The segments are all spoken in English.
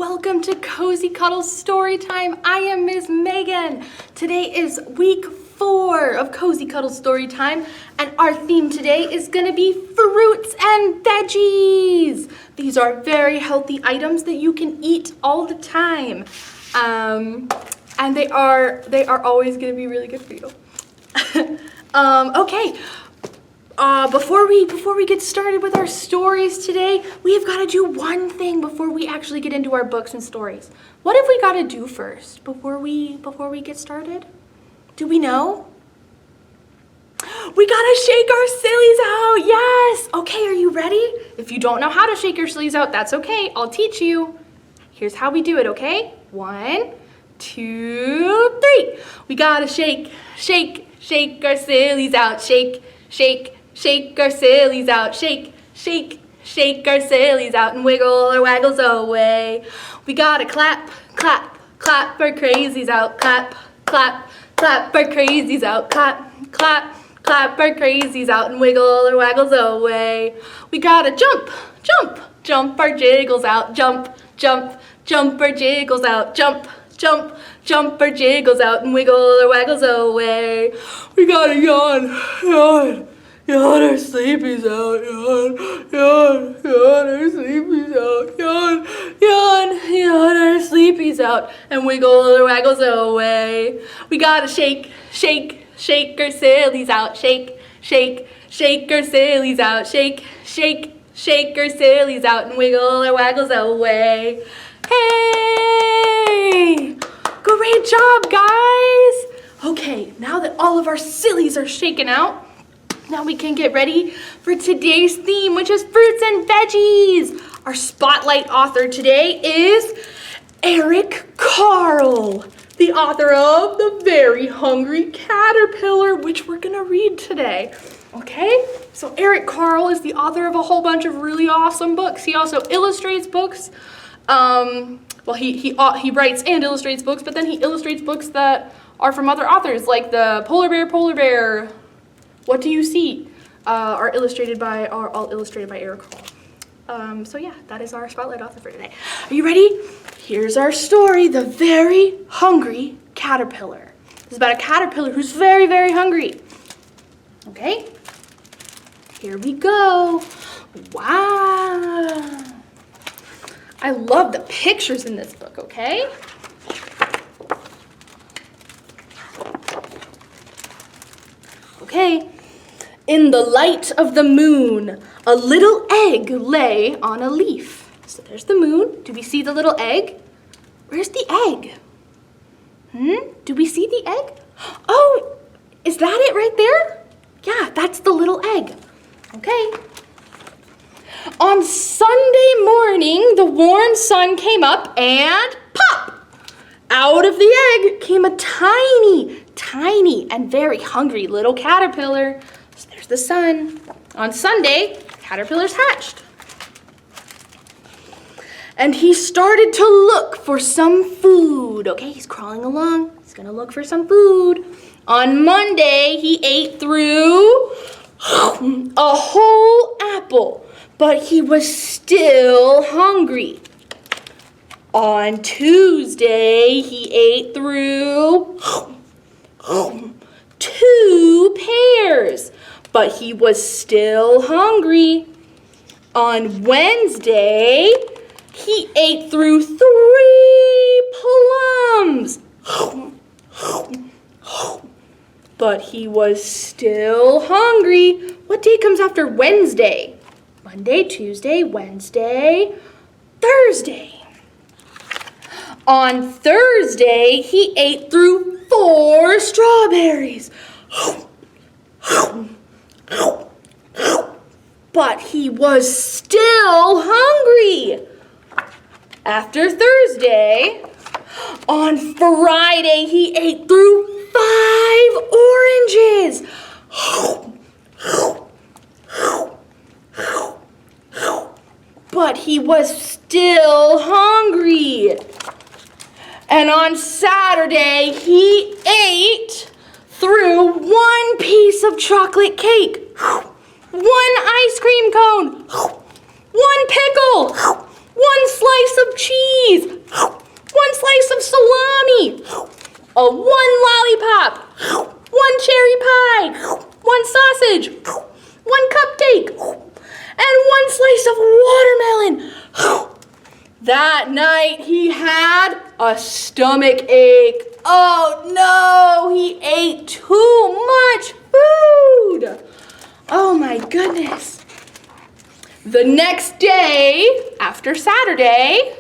welcome to Cozy Cuddles Storytime. I am Ms. Megan. Today is week 4 of Cozy Cuddles Storytime, and our theme today is going to be fruits and veggies. These are very healthy items that you can eat all the time, and they are always going to be really good for you. Okay. Before we get started with our stories today, we have got to do one thing before we actually get into our books and stories. What have we got to do first before we get started? Do we know? We gotta shake our sillies out, yes! Okay, are you ready? If you don't know how to shake your sillies out, that's okay, I'll teach you. Here's how we do it, okay? 1, 2, 3. We gotta shake our sillies out, shake our sillies out, shake our sillies out and wiggle our waggles away. We gotta clap our crazies out, clap our crazies out, clap our crazies out and wiggle our waggles away. We gotta jump our jiggles out, jump our jiggles out, jump our jiggles out and wiggle our waggles away. We gotta yawn our sleepies out, yawn our sleepies out, yawn our sleepies out and wiggle our waggles away. We gotta shake our sillies out, shake our sillies out, shake our sillies out and wiggle our waggles away. Hey! Great job, guys! Okay, now that all of our sillies are shaken out, now we can get ready for today's theme, which is fruits and veggies. Our spotlight author today is Eric Carle, the author of The Very Hungry Caterpillar, which we're gonna read today. Okay, so Eric Carle is the author of a whole bunch of really awesome books. He also illustrates books. Well, he writes and illustrates books, but then he illustrates books that are from other authors, like the Polar Bear, What Do You See? Are all illustrated by Eric Carle. So yeah, that is our spotlight author for today. Are you ready? Here's our story, The Very Hungry Caterpillar. This is about a caterpillar who's very, very hungry. Okay, here we go. Wow. I love the pictures in this book, okay? Okay. In the light of the moon, a little egg lay on a leaf. So there's the moon. Do we see the little egg? Where's the egg? Do we see the egg? Oh, is that it right there? Yeah, that's the little egg. Okay. On Sunday morning, the warm sun came up and pop! Out of the egg came a tiny and very hungry little caterpillar. So there's the sun. On Sunday, caterpillars hatched. And he started to look for some food. Okay, he's crawling along. He's gonna look for some food. On Monday, he ate through a whole apple, but he was still hungry. On Tuesday, he ate through 2 pears, but he was still hungry. On Wednesday, he ate through 3 plums, but he was still hungry. What day comes after Wednesday? Monday, Tuesday, Wednesday, Thursday. On Thursday, he ate through 4 strawberries. But he was still hungry. After Thursday, on Friday, he ate through 5 oranges. But he was still hungry. And on Saturday, he ate through 1 piece of chocolate cake, 1 ice cream cone, 1 pickle, 1 slice of cheese, one lollipop, one cherry pie, one sausage, one cupcake, and one slice of watermelon. That night he had a stomach ache. Oh no, he ate too much food. Oh my goodness. The next day, after Saturday,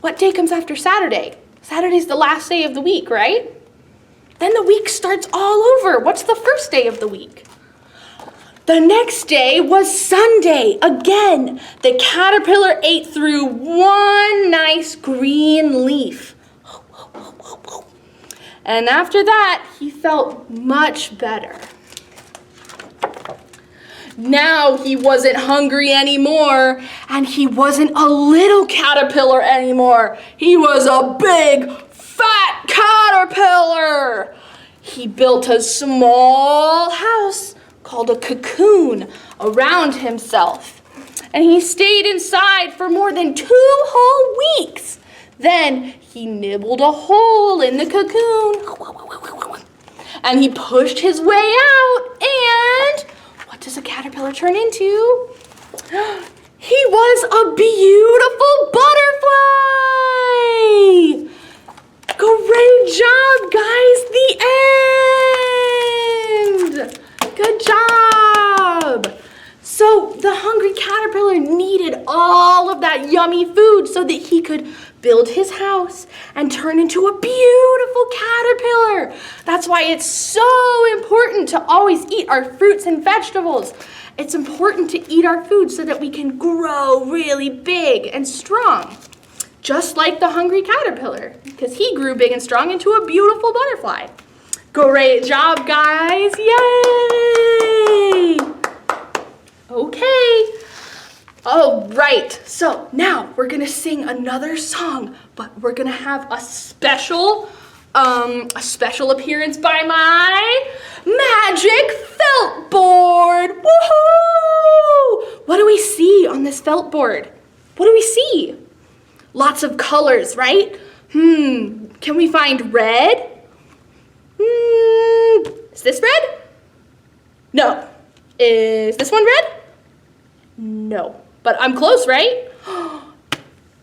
what day comes after Saturday? Saturday's the last day of the week, right? Then the week starts all over. What's the first day of the week? The next day was Sunday. Again, the caterpillar ate through one nice green leaf. And after that, he felt much better. Now he wasn't hungry anymore, and he wasn't a little caterpillar anymore. He was a big, fat caterpillar. He built a small house called a cocoon around himself, and he stayed inside for more than 2 whole weeks. Then he nibbled a hole in the cocoon, and he pushed his way out, and what does a caterpillar turn into? He was a beautiful butterfly! Great job, guys! The end! Good job! So the hungry caterpillar needed all of that yummy food so that he could build his house and turn into a beautiful caterpillar. That's why it's so important to always eat our fruits and vegetables. It's important to eat our food so that we can grow really big and strong. Just like the hungry caterpillar, because he grew big and strong into a beautiful butterfly. Great job, guys. Yay! Okay. All right. So now we're going to sing another song, but we're going to have a special appearance by my magic felt board. Woohoo! What do we see on this felt board? What do we see? Lots of colors, right? Can we find red? Is this red? No. Is this one red? No. But I'm close, right?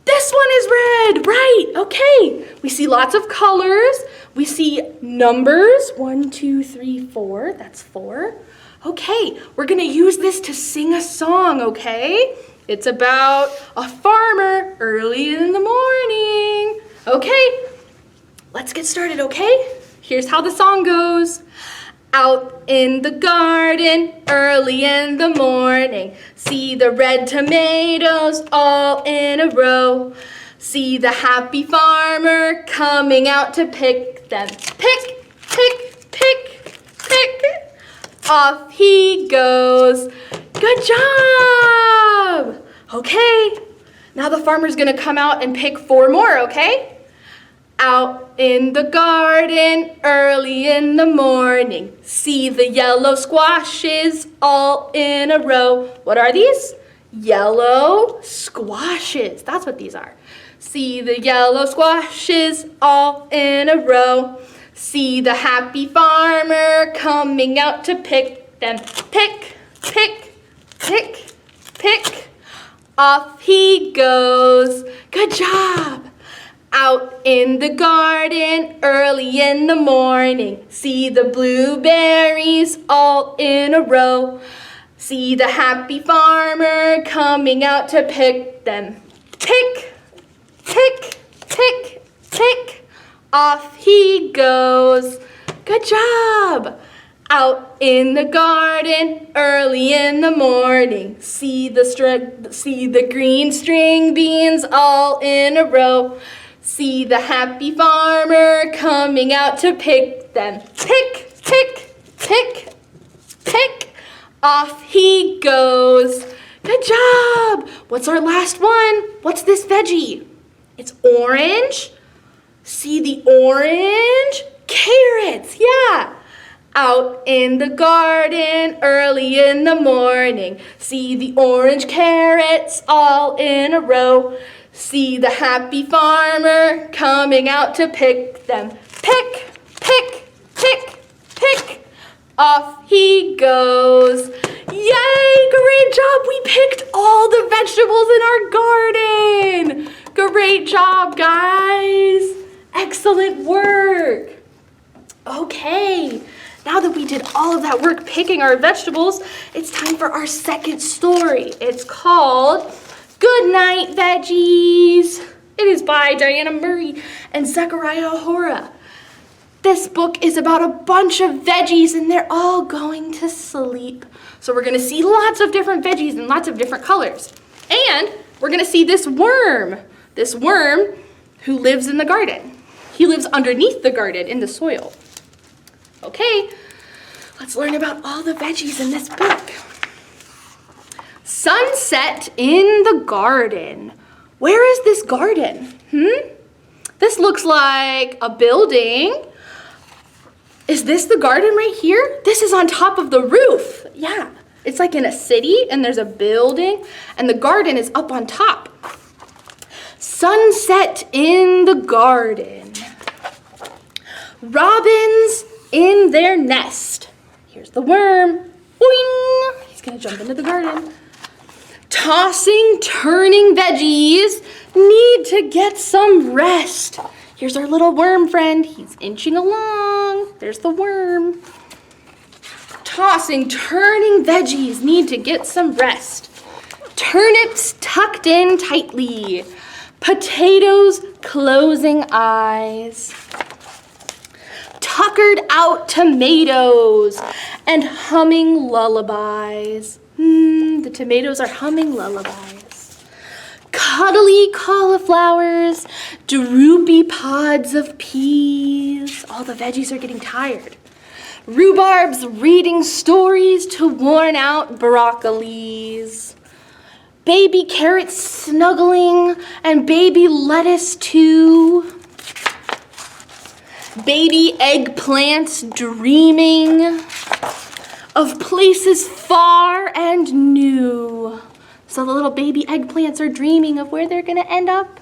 This one is red, right? Okay. We see lots of colors. We see numbers. 1, 2, 3, 4. That's 4. Okay. We're going to use this to sing a song, okay? It's about a farmer early in the morning. Okay. Let's get started, okay? Here's how the song goes. Out in the garden, early in the morning, see the red tomatoes all in a row. See the happy farmer coming out to pick them. Pick, pick, pick, pick. Off he goes. Good job! Okay, now the farmer's gonna come out and pick 4 more, okay? Out in the garden, early in the morning, see the yellow squashes all in a row. What are these? Yellow squashes. That's what these are. See the yellow squashes all in a row. See the happy farmer coming out to pick them. Pick, pick, pick, pick. Off he goes. Good job. Out in the garden, early in the morning, see the blueberries all in a row. See the happy farmer coming out to pick them. Pick, pick, pick, pick. Off he goes. Good job. Out in the garden, early in the morning, see the green string beans all in a row. See the happy farmer coming out to pick them. Pick, pick, pick, pick. Off he goes. Good job. What's our last one? What's this veggie? It's orange. See the orange? Carrots, yeah. Out in the garden, early in the morning, see the orange carrots all in a row. See the happy farmer coming out to pick them. Pick, Off he goes. Yay, great job. We picked all the vegetables in our garden. Great job, guys. Excellent work. Okay, now that we did all of that work picking our vegetables, it's time for our second story. It's called Good Night, Veggies. It is by Diana Murray and Zechariah Hora. This book is about a bunch of veggies and they're all going to sleep. So we're gonna see lots of different veggies and lots of different colors. And we're gonna see this worm who lives in the garden. He lives underneath the garden in the soil. Okay, let's learn about all the veggies in this book. Sunset in the garden. Where is this garden? This looks like a building. Is this the garden right here? This is on top of the roof. Yeah, it's like in a city and there's a building and the garden is up on top. Sunset in the garden. Robins in their nest. Here's the worm. Boing! He's gonna jump into the garden. Tossing, turning veggies need to get some rest. Here's our little worm friend. He's inching along. There's the worm. Tossing, turning veggies need to get some rest. Turnips tucked in tightly. Potatoes closing eyes. Tuckered out tomatoes and humming lullabies. The tomatoes are humming lullabies. Cuddly cauliflowers, droopy pods of peas. All the veggies are getting tired. Rhubarbs reading stories to worn out broccolis. Baby carrots snuggling and baby lettuce too. Baby eggplants dreaming of places far and new. So the little baby eggplants are dreaming of where they're gonna end up.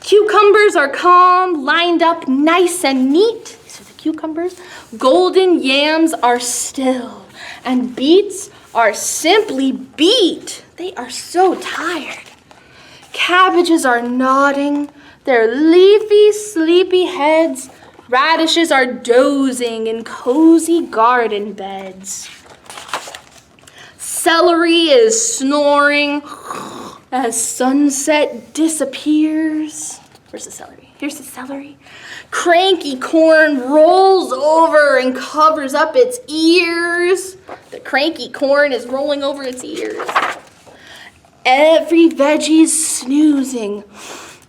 Cucumbers are calm, lined up nice and neat. These are the cucumbers. Golden yams are still, and beets are simply beat. They are so tired. Cabbages are nodding their leafy, sleepy heads. Radishes are dozing in cozy garden beds. Celery is snoring as sunset disappears. Where's the celery? Here's the celery. Cranky corn rolls over and covers up its ears. The cranky corn is rolling over its ears. Every veggie's snoozing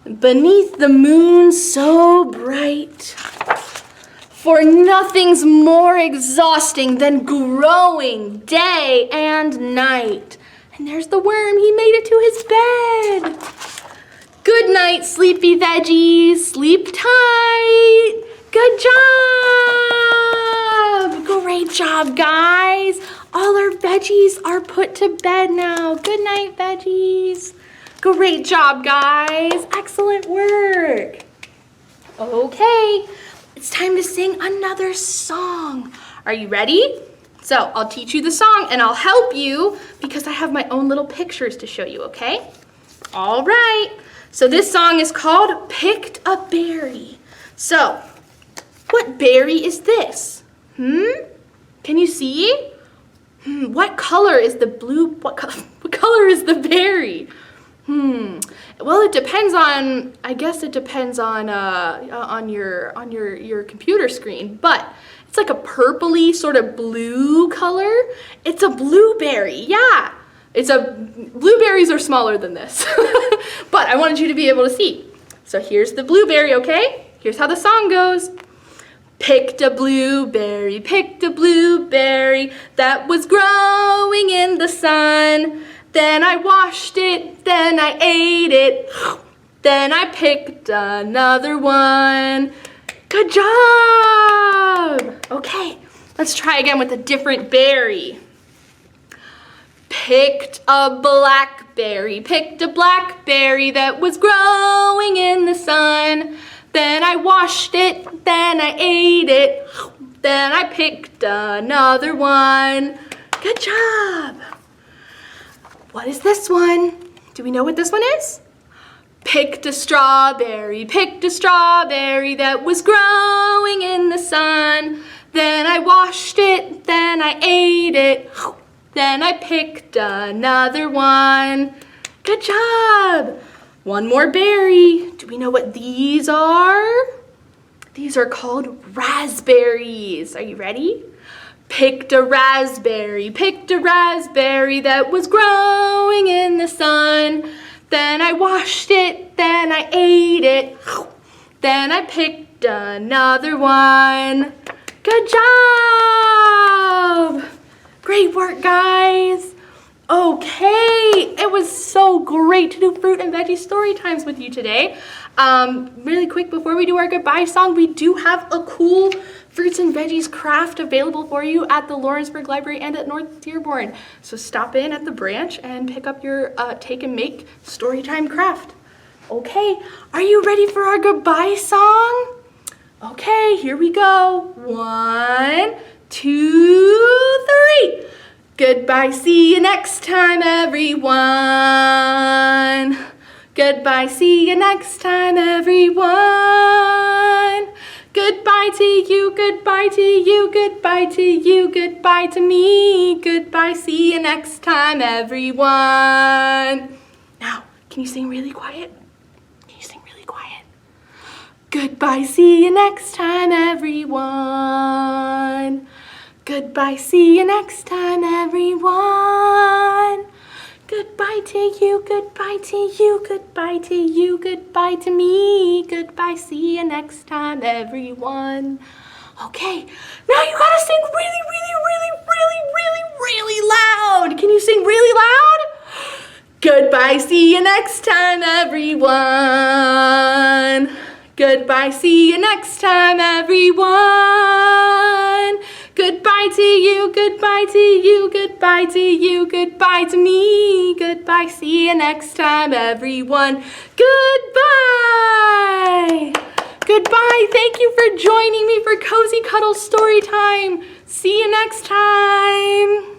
beneath the moon so bright. For nothing's more exhausting than growing day and night. And there's the worm, he made it to his bed. Good night, sleepy veggies, sleep tight. Good job. Great job, guys. All our veggies are put to bed now. Good night, veggies. Great job, guys. Excellent work. Okay, it's time to sing another song. Are you ready? So I'll teach you the song and I'll help you because I have my own little pictures to show you, okay? All right. So this song is called Picked a Berry. So, what berry is this? Can you see? What color is the blue, what color is the berry? Well, it depends on, I guess it depends on your computer screen, but it's like a purpley sort of blue color. It's a blueberry, yeah. Blueberries are smaller than this, but I wanted you to be able to see. So here's the blueberry, okay? Here's how the song goes. Picked a blueberry that was growing in the sun. Then I washed it, then I ate it, then I picked another one. Good job! Okay, let's try again with a different berry. Picked a blackberry that was growing in the sun. Then I washed it, then I ate it, Then I picked another one. Good job. What is this one? Do we know what this one is? Picked a strawberry that was growing in the sun. Then I washed it, then I ate it. Then I picked another one. Good job. One more berry. Do we know what these are? These are called raspberries. Are you ready? Picked a raspberry that was growing in the sun. Then I washed it, then I ate it. Then I picked another one. Good job! Great work, guys. Okay, it was so great to do fruit and veggie story times with you today. Really quick, before we do our goodbye song, we do have a cool fruits and veggies craft available for you at the Lawrenceburg Library and at North Dearborn. So stop in at the branch and pick up your take and make storytime craft. Okay, are you ready for our goodbye song? Okay, here we go. 1, 2, 3. Goodbye, see you next time, everyone. Goodbye, see you next time, everyone. Goodbye to you, goodbye to you, goodbye to you, goodbye to me. Goodbye, see you next time, everyone. Now, can you sing really quiet? Can you sing really quiet? Goodbye, see you next time, everyone. Goodbye, see you next time, everyone. Goodbye to you, goodbye to you, goodbye to you, goodbye to me. Goodbye, see you next time, everyone. Okay, now you gotta sing really, really, really, really, really, really loud. Can you sing really loud? Goodbye, see you next time, everyone. Goodbye, see you next time, everyone. Goodbye to you, goodbye to you, goodbye to you, goodbye to me. Goodbye, see you next time, everyone. Goodbye. Goodbye, thank you for joining me for Cozy Cuddles Storytime. See you next time.